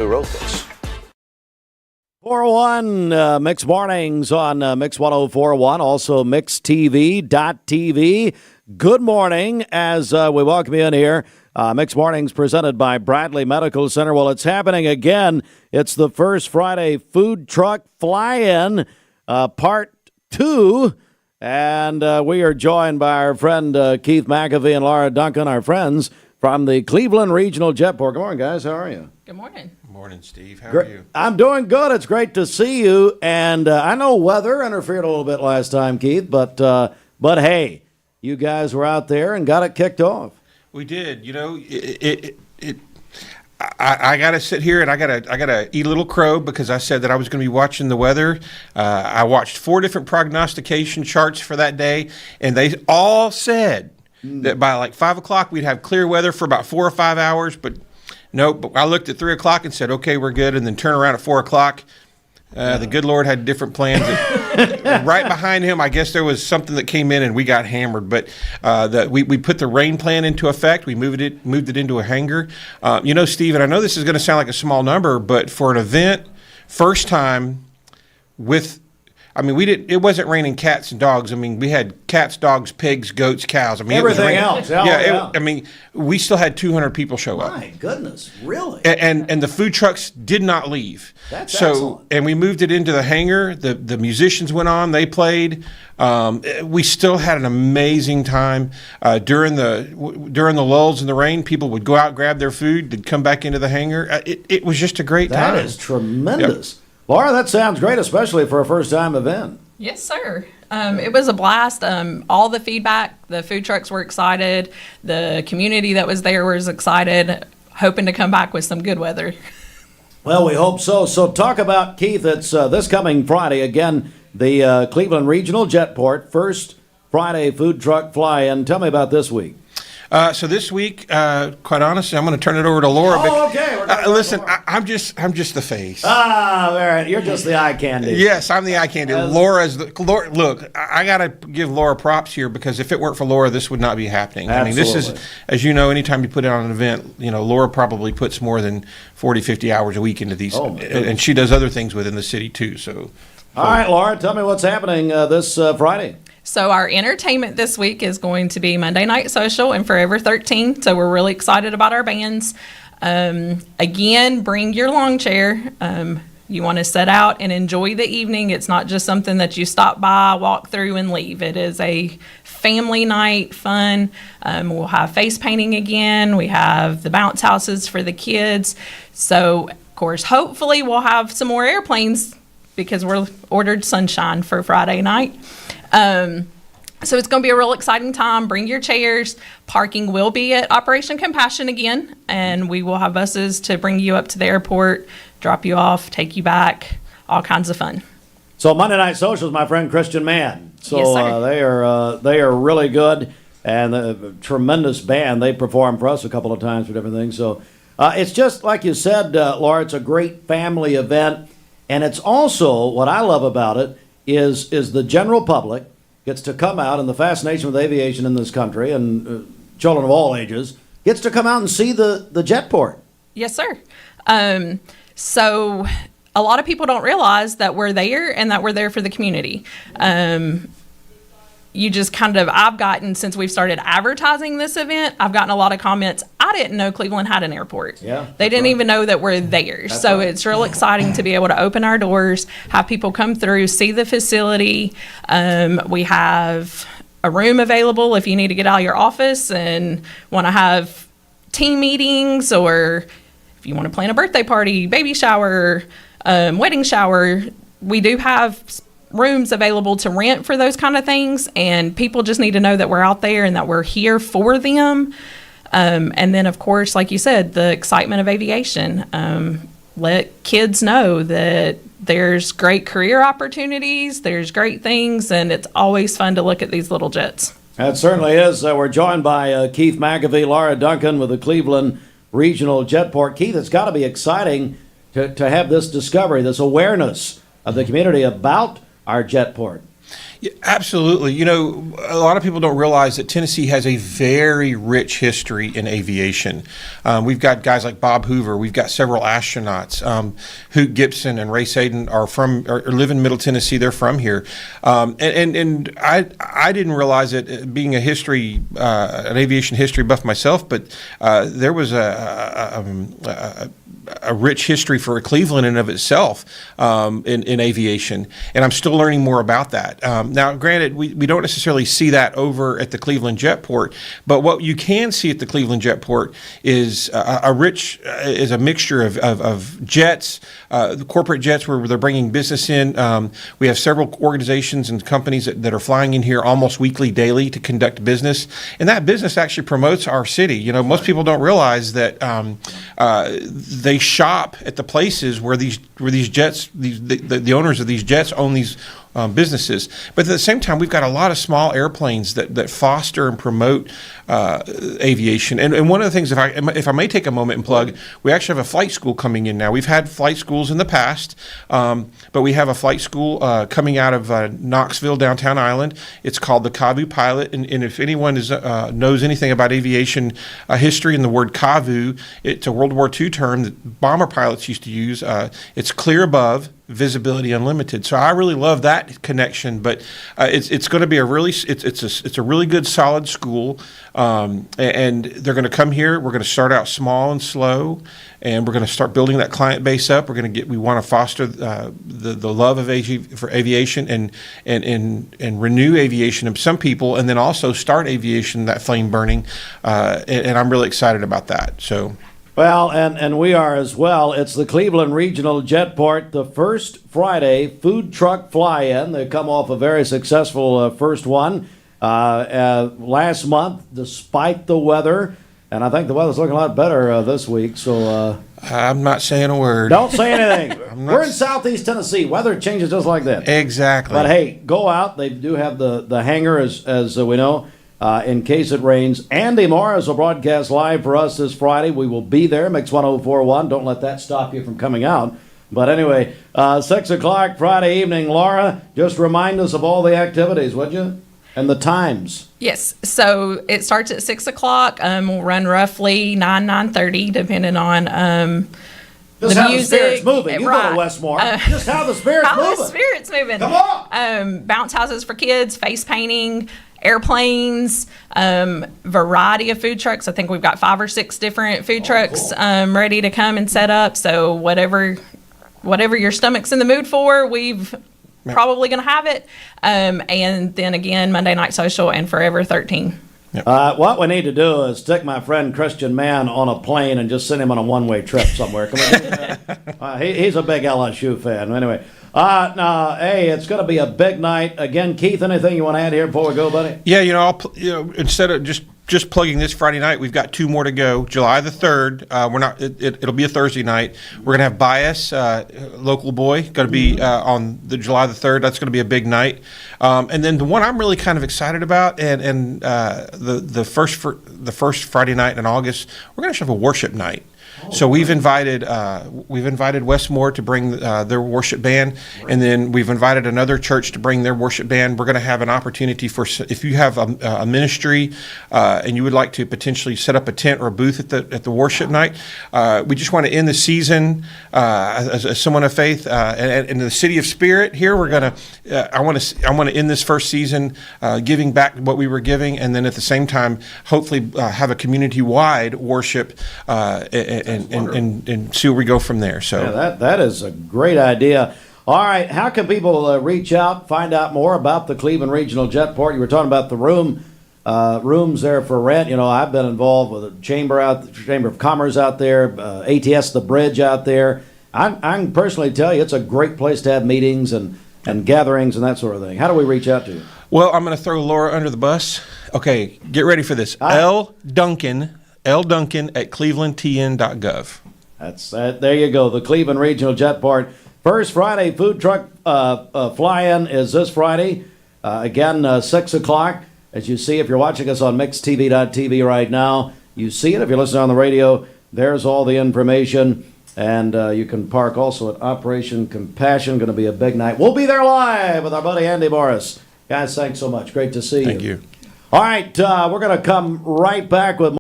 Who wrote this? 401 Mix Mornings on Mix 1041, also MixTV.tv. Good morning as we welcome you in here. Mix Mornings presented by Bradley Medical Center. Well, it's happening again. It's the first Friday food truck fly-in, part 2. And we are joined by our friend Keith McAfee and Laura Duncan, our friends from the Cleveland Regional Jetport. Good morning, guys. How are you? Good morning. Good morning, Steve. How are you? I'm doing good. It's great to see you. And I know weather interfered a little bit last time, Keith, but hey, you guys were out there and got it kicked off. We did. You know, I got to sit here and I gotta eat a little crow because I said that I was going to be watching the weather. I watched 4 different prognostication charts for that day, and they all said that by like 5 o'clock we'd have clear weather for about 4 or 5 hours. But nope. But I looked at 3 o'clock and said, "Okay, we're good," and then turn around at 4 o'clock. The good Lord had different plans. And right behind him, I guess there was something that came in and we got hammered. But we put the rain plan into effect. We moved it into a hangar. You know, Steve, and I know this is going to sound like a small number, but for an event, first time with. I mean, it wasn't raining cats and dogs. I mean, we had cats, dogs, pigs, goats, cows. I mean, everything else. Yeah. I mean, we still had 200 people show up. My goodness, really? And the food trucks did not leave. That's excellent. And we moved it into the hangar. The musicians went on. They played. We still had an amazing time during the lulls in the rain. People would go out, grab their food, they'd come back into the hangar. It was just a great time. That is tremendous. Yep. Laura, that sounds great, especially for a first-time event. Yes, sir. It was a blast. All the feedback, the food trucks were excited. The community that was there was excited, hoping to come back with some good weather. Well, we hope so. So talk about, Keith, it's this coming Friday. Again, the Cleveland Regional Jetport, first Friday food truck fly-in. Tell me about this week. So this week, quite honestly, I'm going to turn it over to Laura. Oh, okay. Listen, I'm just the face. All right. You're just the eye candy. Yes, I'm the eye candy. Laura. Look, I got to give Laura props here because if it weren't for Laura, this would not be happening. Absolutely. I mean, this is, as you know, anytime you put it on an event, you know, Laura probably puts more than 40, 50 hours a week into these, and she does other things within the city too. So, all right, Laura, tell me what's happening this Friday. So our entertainment this week is going to be Monday Night Social and Forever 13. So we're really excited about our bands. Again, bring your lawn chair. You want to sit out and enjoy the evening. It's not just something that you stop by, walk through, and leave. It is a family night, fun. We'll have face painting again. We have the bounce houses for the kids. So, of course, hopefully we'll have some more airplanes because we're ordered sunshine for Friday night. So it's going to be a real exciting time. Bring your chairs. Parking will be at Operation Compassion again, and we will have buses to bring you up to the airport, drop you off, take you back, all kinds of fun. So Monday Night Social is my friend Christian Mann. So Yes, sir. they are really good and a tremendous band. They performed for us a couple of times for different things. So it's just like you said, Laura, it's a great family event, and it's also what I love about it is the general public gets to come out, and the fascination with aviation in this country, and children of all ages, gets to come out and see the Jetport. Yes, sir. So a lot of people don't realize that we're there and that we're there for the community. I've gotten, since we've started advertising this event, I've gotten a lot of comments. I didn't know Cleveland had an airport. Yeah, they didn't even know that we're there. So it's real exciting to be able to open our doors, have people come through, see the facility. We have a room available if you need to get out of your office and want to have team meetings, or if you want to plan a birthday party, baby shower, wedding shower. We do have rooms available to rent for those kind of things, and people just need to know that we're out there and that we're here for them. And then, of course, like you said, the excitement of aviation. Let kids know that there's great career opportunities, there's great things, and it's always fun to look at these little jets. That certainly is. We're joined by Keith McAfee, Laura Duncan with the Cleveland Regional Jetport. Keith, it's got to be exciting to have this discovery, this awareness of the community about our Jetport. Yeah, absolutely. You know, a lot of people don't realize that Tennessee has a very rich history in aviation. We've got guys like Bob Hoover. We've got several astronauts. Hoot Gibson and Ray Saden are live in Middle Tennessee. They're from here, and I didn't realize it being an aviation history buff myself, but there was a rich history for Cleveland in and of itself in aviation, and I'm still learning more about that. Now, granted, we don't necessarily see that over at the Cleveland Jetport, but what you can see at the Cleveland Jetport is a mixture of jets, the corporate jets where they're bringing business in. We have several organizations and companies that are flying in here almost weekly, daily to conduct business, and that business actually promotes our city. You know, most people don't realize that they shop at the places where these jets, the owners of these jets own these businesses. But at the same time, we've got a lot of small airplanes that foster and promote aviation. And one of the things, if I may take a moment and plug, we actually have a flight school coming in now. We've had flight schools in the past, but we have a flight school coming out of Knoxville, downtown Island. It's called the Kavu Pilot. And if anyone knows anything about aviation history and the word Kavu, it's a World War II term that bomber pilots used to use. It's clear above, visibility unlimited. So I really love that connection, but it's going to be a really good solid school, and they're going to come here. We're going to start out small and slow, and we're going to start building that client base up. We want to foster the love of for aviation and renew aviation of some people, and then also start aviation, that flame burning, and I'm really excited about that. So. Well, and we are as well. It's the Cleveland Regional Jetport, the first Friday food truck fly-in. They come off a very successful first one last month, despite the weather. And I think the weather's looking a lot better this week. So I'm not saying a word. Don't say anything. We're in Southeast Tennessee. Weather changes just like that. Exactly. But hey, go out. They do have the hangar, as we know. In case it rains. Andy Morris will broadcast live for us this Friday. We will be there, Mix 104.1. Don't let that stop you from coming out. But anyway, 6 o'clock Friday evening. Laura, just remind us of all the activities, would you? And the times. Yes. So it starts at 6 o'clock. We'll run roughly 9:30, depending on Just the how music. The spirit's moving. You right. go to Westmore. Just how the spirit's moving. How the spirit's moving. Come on. Bounce houses for kids, face painting, airplanes, variety of food trucks. I think we've got 5 or 6 different food trucks cool. Ready to come and set up. So whatever your stomach's in the mood for, we've probably going to have it. And then again, Monday Night Social and Forever 13. Yep. What we need to do is stick my friend Christian Mann on a plane and just send him on a one-way trip somewhere. Can we do that? He's a big LSU fan. Anyway, hey, it's going to be a big night. Again, Keith, anything you want to add here before we go, buddy? Yeah, instead of just plugging this Friday night, we've got 2 more to go. July the 3rd, it'll be a Thursday night. We're going to have Bias, local boy, going to be on the July the 3rd. That's going to be a big night. And then the one I'm really kind of excited about, and the first Friday night in August, we're going to have a worship night. So we've invited Westmore to bring their worship band, and then we've invited another church to bring their worship band. We're going to have an opportunity for, if you have a ministry and you would like to potentially set up a tent or a booth at the worship night. We just want to end the season as someone of faith and in the city of spirit. Here we're going to I want to end this first season giving back what we were giving, and then at the same time hopefully have a community-wide worship and see where we go from there. So yeah, that is a great idea. All right, how can people reach out, find out more about the Cleveland Regional Jetport? You were talking about the rooms there for rent. You know, I've been involved with the Chamber of Commerce out there, ATS the Bridge out there. I can personally tell you it's a great place to have meetings and gatherings and that sort of thing. How do we reach out to you? Well, I'm going to throw Laura under the bus. Okay, get ready for this. L. Duncan at clevelandtn.gov. That's there you go. The Cleveland Regional Jetport. First Friday food truck fly-in is this Friday. Again, 6 o'clock. As you see, if you're watching us on mixtv.tv right now, you see it. If you're listening on the radio, there's all the information. And you can park also at Operation Compassion. Going to be a big night. We'll be there live with our buddy Andy Morris. Guys, thanks so much. Great to see you. Thank you. All right, we're going to come right back with